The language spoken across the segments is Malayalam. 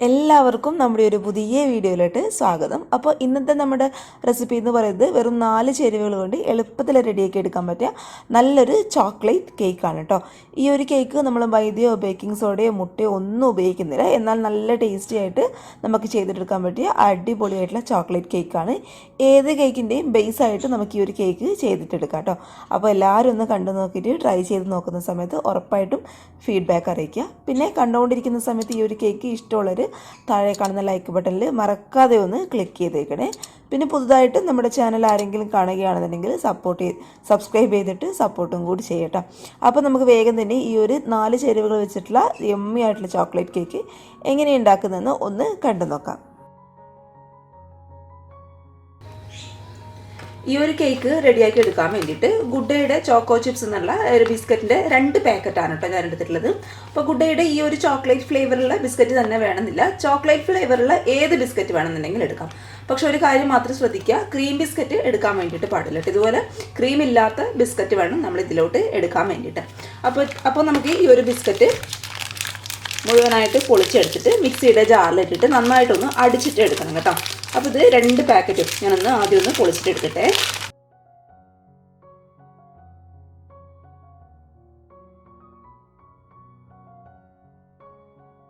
എല്ലാവർക്കും നമ്മുടെ ഒരു പുതിയ വീഡിയോയിലോട്ട് സ്വാഗതം. അപ്പോൾ ഇന്നത്തെ നമ്മുടെ റെസിപ്പി എന്ന് പറയുന്നത് വെറും 4 ചേരുവകൾ കൊണ്ട് എളുപ്പത്തിൽ റെഡിയാക്കി എടുക്കാൻ പറ്റിയ നല്ലൊരു ചോക്ലേറ്റ് കേക്കാണ് കേട്ടോ. ഈ ഒരു കേക്ക് നമ്മൾ മൈദയോ ബേക്കിംഗ് സോഡയോ മുട്ടയോ ഒന്നും ഉപയോഗിക്കുന്നില്ല. എന്നാൽ നല്ല ടേസ്റ്റി ആയിട്ട് നമുക്ക് ചെയ്തെടുക്കാൻ പറ്റിയ അടിപൊളിയായിട്ടുള്ള ചോക്ലേറ്റ് കേക്കാണ്. ഏത് കേക്കിൻ്റെയും ബേസ് ആയിട്ട് നമുക്ക് ഈ ഒരു കേക്ക് ചെയ്തിട്ടെടുക്കാം കേട്ടോ. അപ്പോൾ എല്ലാവരും ഒന്ന് കണ്ടു നോക്കിയിട്ട് ട്രൈ ചെയ്ത് നോക്കുന്ന സമയത്ത് ഉറപ്പായിട്ടും ഫീഡ്ബാക്ക് അറിയിക്കുക. പിന്നെ കണ്ടുകൊണ്ടിരിക്കുന്ന സമയത്ത് ഈ ഒരു കേക്ക് ഇഷ്ടമുള്ളവർ താഴെ കാണുന്ന ലൈക്ക് ബട്ടണിൽ മറക്കാതെ ഒന്ന് ക്ലിക്ക് ചെയ്തേക്കണേ. പിന്നെ പുതുതായിട്ട് നമ്മുടെ ചാനൽ ആരെങ്കിലും കാണുകയാണെന്നുണ്ടെങ്കിൽ സബ്സ്ക്രൈബ് ചെയ്തിട്ട് സപ്പോർട്ടും കൂടി ചെയ്യട്ടോ. അപ്പോൾ നമുക്ക് വേഗം തന്നെ ഈ ഒരു 4 ചേരുവകൾ വെച്ചിട്ടുള്ള യമ്മി ആയിട്ടുള്ള ചോക്ലേറ്റ് കേക്ക് എങ്ങനെ ഉണ്ടാക്കുന്നതെന്ന് ഒന്ന് കണ്ടു നോക്കാം. ഈ ഒരു കേക്ക് റെഡിയാക്കി എടുക്കാൻ വേണ്ടിയിട്ട് ഗുഡ് ഡേയുടെ ചോക്കോ ചിപ്സ് എന്നുള്ള ഒരു ബിസ്ക്കറ്റിൻ്റെ 2 പാക്കറ്റാണ് കേട്ടോ ഞാൻ എടുത്തിട്ടുള്ളത്. അപ്പോൾ ഗുഡ് ഡേയുടെ ഈ ഒരു ചോക്ലേറ്റ് ഫ്ലേവറുള്ള ബിസ്ക്കറ്റ് തന്നെ വേണമെന്നില്ല, ചോക്ലേറ്റ് ഫ്ലേവറുള്ള ഏത് ബിസ്ക്കറ്റ് വേണമെന്നുണ്ടെങ്കിൽ എടുക്കാം. പക്ഷെ ഒരു കാര്യം മാത്രം ശ്രദ്ധിക്കുക, ക്രീം ബിസ്ക്കറ്റ് എടുക്കാൻ വേണ്ടിയിട്ട് പാടില്ല. ഇതുപോലെ ക്രീം ഇല്ലാത്ത ബിസ്ക്കറ്റ് വേണം നമ്മൾ ഇതിലോട്ട് എടുക്കാൻ വേണ്ടിയിട്ട്. അപ്പോൾ നമുക്ക് ഈ ഒരു ബിസ്ക്കറ്റ് മുഴുവനായിട്ട് പൊളിച്ചെടുത്തിട്ട് മിക്സിയുടെ ജാറിലിട്ടിട്ട് നന്നായിട്ടൊന്ന് അടിച്ചിട്ട് എടുക്കണം കേട്ടോ. അപ്പോൾ ഇത് 2 പാക്കറ്റും ഞാനൊന്ന് ആദ്യം ഒന്ന് പൊളിച്ചിട്ട് എടുക്കട്ടെ.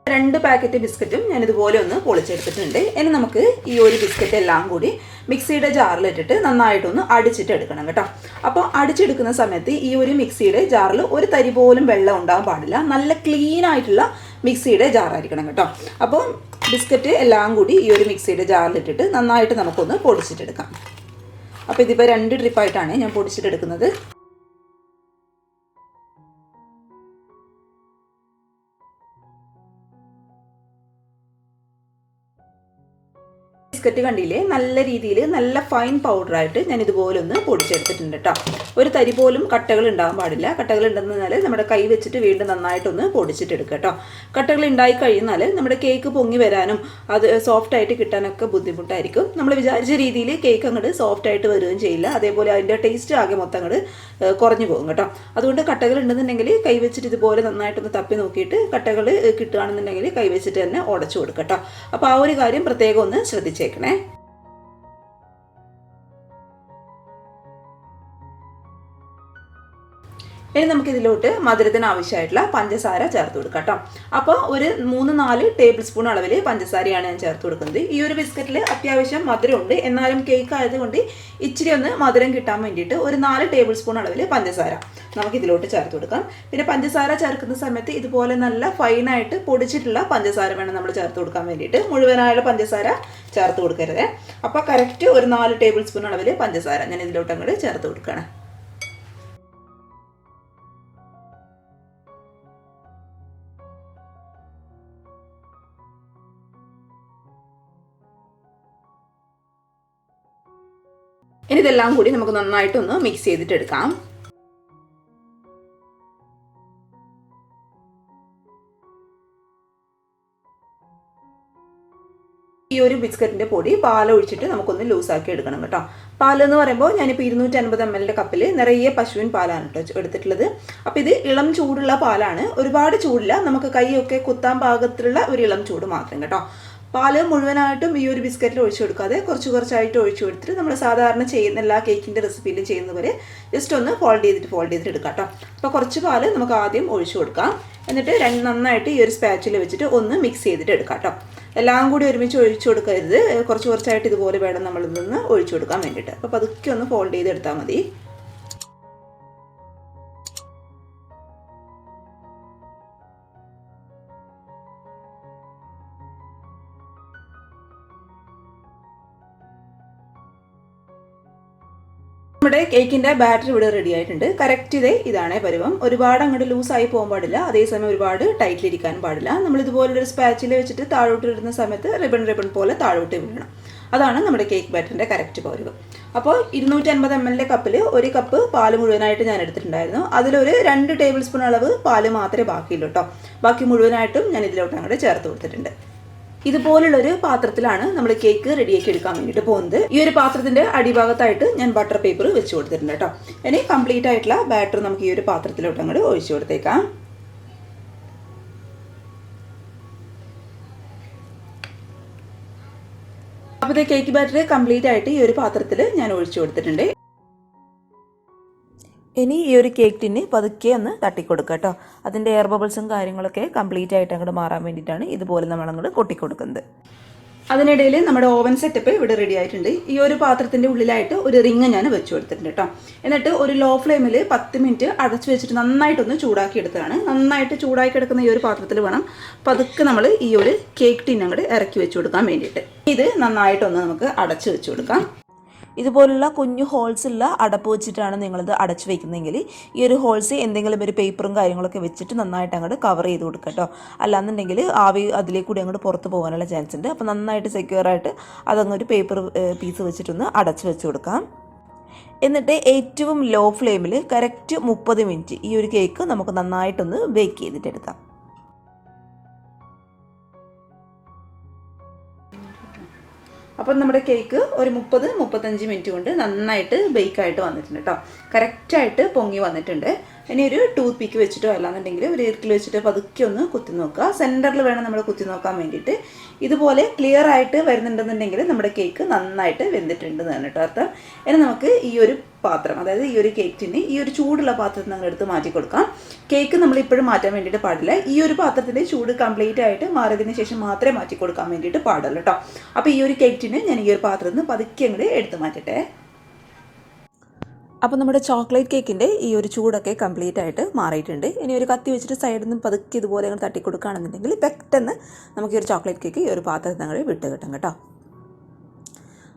രണ്ട് പാക്കറ്റ് ബിസ്ക്കറ്റും ഞാൻ ഇതുപോലെ ഒന്ന് പൊളിച്ചെടുത്തിട്ടുണ്ട്. ഇനി നമുക്ക് ഈ ഒരു ബിസ്ക്കറ്റ് എല്ലാം കൂടി മിക്സിയുടെ ജാറിലിട്ടിട്ട് നന്നായിട്ടൊന്ന് അടിച്ചിട്ട് എടുക്കണം കേട്ടോ. അപ്പോൾ അടിച്ചെടുക്കുന്ന സമയത്ത് ഈ ഒരു മിക്സിയുടെ ജാറിൽ ഒരു തരി പോലും വെള്ളം ഉണ്ടാകാൻ പാടില്ല. നല്ല ക്ലീൻ ആയിട്ടുള്ള മിക്സിയുടെ ജാറായിരിക്കണം കേട്ടോ. അപ്പോൾ ബിസ്ക്കറ്റ് എല്ലാം കൂടി ഈ ഒരു മിക്സിയുടെ ജാറിലിട്ടിട്ട് നന്നായിട്ട് നമുക്കൊന്ന് പൊടിച്ചിട്ടെടുക്കാം. അപ്പോൾ ഇതിപ്പോൾ 2 ട്രിപ്പായിട്ടാണ് ഞാൻ പൊടിച്ചിട്ടെടുക്കുന്നത്. ബിസ്ക്കറ്റ് കണ്ടില്ലേ, നല്ല രീതിയിൽ നല്ല ഫൈൻ പൗഡറായിട്ട് ഞാൻ ഇതുപോലെ ഒന്ന് പൊടിച്ചെടുത്തിട്ടുണ്ട് കേട്ടോ. ഒരു തരി പോലും കട്ടകൾ ഉണ്ടാകാൻ പാടില്ല. കട്ടകൾ ഉണ്ടെന്നാൽ നമ്മുടെ കൈ വെച്ചിട്ട് വീണ്ടും നന്നായിട്ടൊന്ന് പൊടിച്ചിട്ടെടുക്കുക കേട്ടോ. കട്ടകൾ ഉണ്ടായി കഴിയുന്നാൽ നമ്മുടെ കേക്ക് പൊങ്ങി വരാനും അത് സോഫ്റ്റായിട്ട് കിട്ടാനൊക്കെ ബുദ്ധിമുട്ടായിരിക്കും. നമ്മൾ വിചാരിച്ച രീതിയിൽ കേക്ക് അങ്ങോട്ട് സോഫ്റ്റായിട്ട് വരികയും ചെയ്യില്ല. അതേപോലെ അതിൻ്റെ ടേസ്റ്റ് ആകെ മൊത്തം അങ്ങോട്ട് കുറഞ്ഞു പോകും കേട്ടോ. അതുകൊണ്ട് കട്ടകൾ ഉണ്ടെന്നുണ്ടെങ്കിൽ കൈ വെച്ചിട്ട് ഇതുപോലെ നന്നായിട്ടൊന്ന് തപ്പി നോക്കിയിട്ട് കട്ടകൾ കിട്ടുകയാണെന്നുണ്ടെങ്കിൽ കൈ വെച്ചിട്ട് തന്നെ ഉടച്ചു കൊടുക്കുക കേട്ടോ. അപ്പോൾ ആ ഒരു കാര്യം പ്രത്യേകം ഒന്ന് ശ്രദ്ധിച്ചേക്കണേ. ഇനി നമുക്കിതിലോട്ട് മധുരത്തിന് ആവശ്യമായിട്ടുള്ള പഞ്ചസാര ചേർത്ത് കൊടുക്കാം കേട്ടോ. അപ്പോൾ ഒരു 3-4 ടേബിൾ സ്പൂൺ അളവിൽ പഞ്ചസാരയാണ് ഞാൻ ചേർത്ത് കൊടുക്കുന്നത്. ഈ ഒരു ബിസ്ക്കറ്റിൽ അത്യാവശ്യം മധുരമുണ്ട്, എന്നാലും കേക്ക് ആയതുകൊണ്ട് ഇച്ചിരി ഒന്ന് മധുരം കിട്ടാൻ വേണ്ടിയിട്ട് ഒരു 4 ടേബിൾ സ്പൂൺ അളവിൽ പഞ്ചസാര നമുക്കിതിലോട്ട് ചേർത്ത് കൊടുക്കാം. പിന്നെ പഞ്ചസാര ചേർക്കുന്ന സമയത്ത് ഇതുപോലെ നല്ല ഫൈനായിട്ട് പൊടിച്ചിട്ടുള്ള പഞ്ചസാര വേണം നമ്മൾ ചേർത്ത് കൊടുക്കാൻ വേണ്ടിയിട്ട്. മുഴുവനായുള്ള പഞ്ചസാര ചേർത്ത് കൊടുക്കരുത്. അപ്പോൾ കറക്റ്റ് ഒരു 4 ടേബിൾ സ്പൂൺ അളവിൽ പഞ്ചസാര ഞാൻ ഇതിലോട്ട് അങ്ങോട്ട് ചേർത്ത് കൊടുക്കുകയാണ്. ഇനി ഇതെല്ലാം കൂടി നമുക്ക് നന്നായിട്ടൊന്ന് മിക്സ് ചെയ്തിട്ട് എടുക്കാം. ഈ ഒരു ബിസ്ക്കറ്റിൻ്റെ പൊടി പാലൊഴിച്ചിട്ട് നമുക്കൊന്ന് ലൂസാക്കി എടുക്കണം കേട്ടോ. പാലെന്ന് പറയുമ്പോൾ ഞാനിപ്പോൾ 250 ml കപ്പിൽ നിറയെ പശുവിൻ പാലാണ് കേട്ടോ എടുത്തിട്ടുള്ളത്. അപ്പോൾ ഇത് ഇളം ചൂടുള്ള പാലാണ്, ഒരുപാട് ചൂടില്ല, നമുക്ക് കൈയൊക്കെ കുത്താൻ പാകത്തിലുള്ള ഒരു ഇളം ചൂട് മാത്രം കേട്ടോ. പാല് മുഴുവനായിട്ടും ഈ ഒരു ബിസ്ക്കറ്റിൽ ഒഴിച്ചു കൊടുക്കാതെ കുറച്ചായിട്ട് ഒഴിച്ചു കൊടുത്തിട്ട് നമ്മൾ സാധാരണ ചെയ്യുന്ന എല്ലാ കേക്കിൻ്റെ റെസിപ്പിയിലും ചെയ്യുന്നവരെ ജസ്റ്റ് ഒന്ന് ഫോൾഡ് ചെയ്തിട്ട് എടുക്കാം കേട്ടോ. അപ്പോൾ കുറച്ച് പാല് നമുക്ക് ആദ്യം ഒഴിച്ചു കൊടുക്കാം. എന്നിട്ട് നന്നായിട്ട് ഈ ഒരു സ്പാച്ചിൽ വെച്ചിട്ട് ഒന്ന് മിക്സ് ചെയ്തിട്ട് എടുക്കാം കേട്ടോ. എല്ലാം കൂടി ഒരുമിച്ച് ഒഴിച്ചു കൊടുക്കരുത്, കുറച്ചായിട്ട് ഇതുപോലെ വേണം നമ്മളിൽ നിന്ന് ഒഴിച്ചു കൊടുക്കാൻ വേണ്ടിയിട്ട്. അപ്പോൾ പതുക്കെ ഒന്ന് ഫോൾഡ് ചെയ്തെടുത്താൽ മതി. നമ്മുടെ കേക്കിൻ്റെ ബാറ്റർ ഇവിടെ റെഡി ആയിട്ടുണ്ട്. കറക്റ്റ് ഇതാണ് പരുവം. ഒരുപാട് അങ്ങോട്ട് ലൂസായി പോകാൻ പാടില്ല, അതേസമയം ഒരുപാട് ടൈറ്റിലിരിക്കാനും പാടില്ല. നമ്മൾ ഇതുപോലൊരു സ്പാച്ചിൽ വെച്ചിട്ട് താഴോട്ട് ഇടുന്ന സമയത്ത് റിബൺ പോലെ താഴോട്ട് വീഴണം. അതാണ് നമ്മുടെ കേക്ക് ബാറ്ററിൻ്റെ കറക്റ്റ് പരുവം. അപ്പോൾ 250 ml കപ്പിൽ 1 കപ്പ് പാല് മുഴുവനായിട്ട് ഞാൻ എടുത്തിട്ടുണ്ടായിരുന്നു. അതിലൊരു 2 ടേബിൾ സ്പൂൺ അളവ് പാല് മാത്രമേ ബാക്കിയുള്ളൂ കേട്ടോ. ബാക്കി മുഴുവനായിട്ടും ഞാൻ ഇതിലോട്ട് അങ്ങോട്ട് ചേർത്ത് കൊടുത്തിട്ടുണ്ട്. ഇതുപോലുള്ളൊരു പാത്രത്തിലാണ് നമ്മൾ കേക്ക് റെഡിയാക്കി എടുക്കാൻ വേണ്ടിയിട്ട് പോകുന്നത്. ഈ ഒരു പാത്രത്തിൻ്റെ അടിഭാഗത്തായിട്ട് ഞാൻ ബട്ടർ പേപ്പർ വെച്ച് കൊടുത്തിട്ടുണ്ട് കേട്ടോ. ഇനി കംപ്ലീറ്റ് ആയിട്ടുള്ള ബാറ്റർ നമുക്ക് ഈ ഒരു പാത്രത്തിലോട്ട് അങ്ങോട്ട് ഒഴിച്ചു കൊടുത്തേക്കാം. അപ്പോൾ ഇത് കേക്ക് ബാറ്റർ കംപ്ലീറ്റ് ആയിട്ട് ഈ ഒരു പാത്രത്തിൽ ഞാൻ ഒഴിച്ചു കൊടുത്തിട്ടുണ്ട്. ഇനി ഈ ഒരു കേക്ക് ടിന്ന് പതുക്കെ ഒന്ന് തട്ടിക്കൊടുക്കുക കേട്ടോ. അതിൻ്റെ എയർ ബബിൾസും കാര്യങ്ങളൊക്കെ കംപ്ലീറ്റ് ആയിട്ട് അങ്ങോട്ട് മാറാൻ വേണ്ടിയിട്ടാണ് ഇതുപോലെ നമ്മളങ്ങോട്ട് കൊട്ടിക്കൊടുക്കുന്നത്. അതിനിടയിൽ നമ്മുടെ ഓവൻ സെറ്റപ്പ് ഇവിടെ റെഡി ആയിട്ടുണ്ട്. ഈ ഒരു പാത്രത്തിൻ്റെ ഉള്ളിലായിട്ട് ഒരു റിങ് ഞാൻ വെച്ച് കൊടുത്തിട്ടുണ്ട് കേട്ടോ. എന്നിട്ട് ഒരു ലോ ഫ്ലെയിമിൽ 10 മിനിറ്റ് അടച്ചു വെച്ചിട്ട് നന്നായിട്ടൊന്ന് ചൂടാക്കി എടുത്തതാണ്. നന്നായിട്ട് ചൂടാക്കി എടുക്കുന്ന ഈ ഒരു പാത്രത്തിൽ വേണം പതുക്കെ നമ്മൾ ഈ ഒരു കേക്ക് ടിൻ അങ്ങോട്ട് ഇറക്കി വെച്ച് കൊടുക്കാൻ വേണ്ടിയിട്ട്. ഇത് നന്നായിട്ടൊന്ന് നമുക്ക് അടച്ചു വെച്ച് കൊടുക്കാം. ഇതുപോലുള്ള കുഞ്ഞു ഹോൾസ് ഉള്ള അടപ്പ് വെച്ചിട്ടാണ് നിങ്ങളിത് അടച്ചു വയ്ക്കുന്നതെങ്കിൽ ഈ ഒരു ഹോൾസ് എന്തെങ്കിലും ഒരു പേപ്പറും കാര്യങ്ങളൊക്കെ വെച്ചിട്ട് നന്നായിട്ട് അങ്ങോട്ട് കവർ ചെയ്ത് കൊടുക്കുക കേട്ടോ. അല്ലാന്നുണ്ടെങ്കിൽ ആവി അതിലേക്ക് കൂടി അങ്ങോട്ട് പുറത്ത് പോകാനുള്ള ചാൻസ് ഉണ്ട്. അപ്പോൾ നന്നായിട്ട് സെക്യൂറായിട്ട് അതങ്ങൊരു പേപ്പർ പീസ് വെച്ചിട്ടൊന്ന് അടച്ചു വെച്ച് കൊടുക്കാം. എന്നിട്ട് ഏറ്റവും ലോ ഫ്ലെയിമിൽ കറക്റ്റ് 30 മിനിറ്റ് ഈ ഒരു കേക്ക് നമുക്ക് നന്നായിട്ടൊന്ന് ബേക്ക് ചെയ്തിട്ടെടുക്കാം. അപ്പം നമ്മുടെ കേക്ക് ഒരു 30-35 മിനിറ്റ് കൊണ്ട് നന്നായിട്ട് ബേക്കായിട്ട് വന്നിട്ടുണ്ട് കേട്ടോ. കറക്റ്റായിട്ട് പൊങ്ങി വന്നിട്ടുണ്ട്. ഇനി ഒരു ടൂത്ത് പിക്ക് വെച്ചിട്ടോ അല്ലാന്നുണ്ടെങ്കിൽ ഒരു ഇർക്കിൽ വെച്ചിട്ട് പതുക്കെ ഒന്ന് കുത്തി നോക്കുക. സെൻറ്ററിൽ വേണം നമ്മൾ കുത്തി നോക്കാൻ വേണ്ടിയിട്ട്. ഇതുപോലെ ക്ലിയർ ആയിട്ട് വരുന്നുണ്ടെന്നുണ്ടെങ്കിൽ നമ്മുടെ കേക്ക് നന്നായിട്ട് വെന്തിട്ടുണ്ടെന്നാണ് കേട്ടോ അർത്ഥം. ഇനി നമുക്ക് ഈ ഒരു പാത്രം, അതായത് ഈ ഒരു കേക്കിന് ഈ ഒരു ചൂടുള്ള പാത്രത്തിൽ നമ്മൾ എടുത്ത് മാറ്റി കൊടുക്കാം. കേക്ക് നമ്മൾ ഇപ്പോഴും മാറ്റാൻ വേണ്ടിയിട്ട് പാടില്ല. ഈ ഒരു പാത്രത്തിൻ്റെ ചൂട് കംപ്ലീറ്റ് ആയിട്ട് മാറിയതിന് ശേഷം മാത്രമേ മാറ്റി കൊടുക്കാൻ വേണ്ടിയിട്ട് പാടുള്ളൂ കേട്ടോ. അപ്പോൾ ഈ ഒരു കേക്കിന് ഞാൻ ഈ ഒരു പാത്രത്തിൽ നിന്ന് പതുക്കെ അങ്ങോട്ട് എടുത്ത് മാറ്റട്ടെ. അപ്പോൾ നമ്മുടെ ചോക്ലേറ്റ് കേക്കിൻ്റെ ഈ ഒരു ചൂടൊക്കെ കംപ്ലീറ്റ് ആയിട്ട് മാറിയിട്ടുണ്ട്. ഇനി ഒരു കത്തി വെച്ചിട്ട് സൈഡിൽ നിന്ന് പതുക്കെ ഇതുപോലെ അങ്ങ് തട്ടി കൊടുക്കുകയാണെന്നുണ്ടെങ്കിൽ പെട്ടെന്ന് നമുക്ക് ഈ ഒരു ചോക്ലേറ്റ് കേക്ക് ഈ ഒരു പാത്രത്തിൽ അങ്ങോട്ട് വിട്ട് കിട്ടും കേട്ടോ.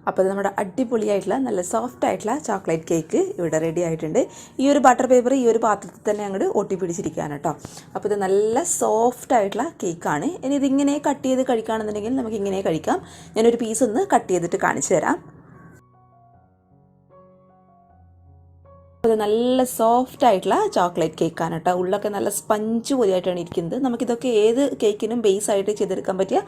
അപ്പോൾ ഇത് നമ്മുടെ അടിപൊളിയായിട്ടുള്ള നല്ല സോഫ്റ്റ് ആയിട്ടുള്ള ചോക്ലേറ്റ് കേക്ക് ഇവിടെ റെഡി ആയിട്ടുണ്ട്. ഈ ഒരു ബട്ടർ പേപ്പർ ഈ ഒരു പാത്രത്തിൽ തന്നെ അങ്ങോട്ട് ഒട്ടി പിടിച്ചിരിക്കുകയാണ് കേട്ടോ. അപ്പോൾ ഇത് നല്ല സോഫ്റ്റ് ആയിട്ടുള്ള കേക്കാണ്. ഇനി ഇതിങ്ങനെ കട്ട് ചെയ്ത് കഴിക്കുകയാണെന്നുണ്ടെങ്കിൽ നമുക്ക് ഇങ്ങനെ കഴിക്കാം. ഞാനൊരു പീസ് ഒന്ന് കട്ട് ചെയ്തിട്ട് കാണിച്ചു തരാം. അത് നല്ല സോഫ്റ്റ് ആയിട്ടുള്ള ചോക്ലേറ്റ് കേക്കാണ് കേട്ടോ. ഉള്ളൊക്കെ നല്ല സ്പഞ്ച് പോലെയായിട്ടാണ് ഇരിക്കുന്നത്. നമുക്കിതൊക്കെ ഏത് കേക്കിനും ബേസ് ആയിട്ട് ചെയ്തെടുക്കാൻ പറ്റിയ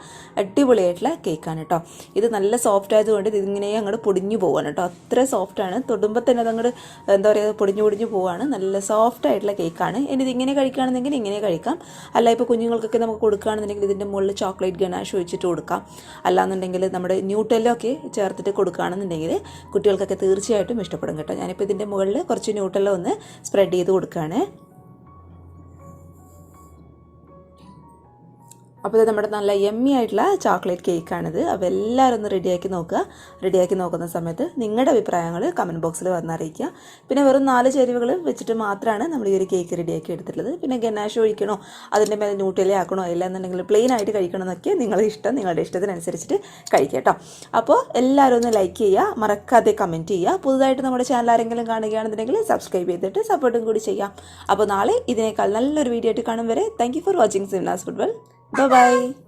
അടിപൊളിയായിട്ടുള്ള കേക്കാണ് കേട്ടോ. ഇത് നല്ല സോഫ്റ്റ് ആയതുകൊണ്ട് ഇതിങ്ങനെ അങ്ങോട്ട് പൊടിഞ്ഞു പോവാണ് കേട്ടോ. അത്ര സോഫ്റ്റാണ്. തൊടുമ്പോൾ തന്നെ അതങ്ങോട്ട് എന്താ പറയുക പൊടിഞ്ഞു പോവാണ്. നല്ല സോഫ്റ്റ് ആയിട്ടുള്ള കേക്കാണ്. ഇനി ഇതിങ്ങനെ കഴിക്കുകയാണെന്നുണ്ടെങ്കിൽ ഇങ്ങനെ കഴിക്കാം. അല്ല ഇപ്പോൾ കുഞ്ഞുങ്ങൾക്കൊക്കെ നമുക്ക് കൊടുക്കുകയാണെന്നുണ്ടെങ്കിൽ ഇതിൻ്റെ മുകളിൽ ചോക്ലേറ്റ് ഗനാഷ് ഒഴിച്ചിട്ട് കൊടുക്കാം. അല്ലാന്നുണ്ടെങ്കിൽ നമ്മുടെ ന്യൂട്ടെല്ലൊക്കെ ചേർത്തിട്ട് കൊടുക്കുകയാണെന്നുണ്ടെങ്കിൽ കുട്ടികൾക്കൊക്കെ തീർച്ചയായിട്ടും ഇഷ്ടപ്പെടും കേട്ടോ. ഞാനിപ്പോൾ ഇതിൻ്റെ മുകളിൽ കുറച്ച് ന്യൂട്ടെല്ല ഒന്ന് സ്പ്രെഡ് ചെയ്ത് കൊടുക്കുകയാണ്. അപ്പോൾ ഇത് നമ്മുടെ നല്ല യമ്മി ആയിട്ടുള്ള ചോക്ലേറ്റ് കേക്കാണിത്. അപ്പോൾ എല്ലാവരും ഒന്ന് റെഡിയാക്കി നോക്കുക. റെഡിയാക്കി നോക്കുന്ന സമയത്ത് നിങ്ങളുടെ അഭിപ്രായങ്ങൾ കമൻറ്റ് ബോക്സിൽ വന്നറിയിക്കുക. പിന്നെ വെറും 4 ചേരുവകൾ വെച്ചിട്ട് മാത്രമാണ് നമ്മൾ ഈ ഒരു കേക്ക് റെഡിയാക്കി എടുത്തിട്ടുള്ളത്. പിന്നെ ഗനാഷ് ഒഴിക്കണോ അതിൻ്റെ മേലെ ന്യൂട്ടെല്ല ആക്കണോ ഇല്ലാന്നുണ്ടെങ്കിൽ പ്ലെയിൻ ആയിട്ട് കഴിക്കണമെന്നൊക്കെ നിങ്ങളുടെ ഇഷ്ടത്തിനനുസരിച്ചിട്ട് കഴിക്കുക കേട്ടോ. അപ്പോൾ എല്ലാവരും ഒന്ന് ലൈക്ക് ചെയ്യുക, മറക്കാതെ കമൻറ്റ് ചെയ്യുക. പുതുതായിട്ട് നമ്മുടെ ചാനൽ ആരെങ്കിലും കാണുകയാണെന്നുണ്ടെങ്കിൽ സബ്സ്ക്രൈബ് ചെയ്തിട്ട് സപ്പോർട്ടും കൂടി ചെയ്യാം. അപ്പോൾ നാളെ ഇതിനേക്കാൾ നല്ലൊരു വീഡിയോ ആയിട്ട് കാണും വരെ thank you for watching സിംനാസ് food world. Bye bye.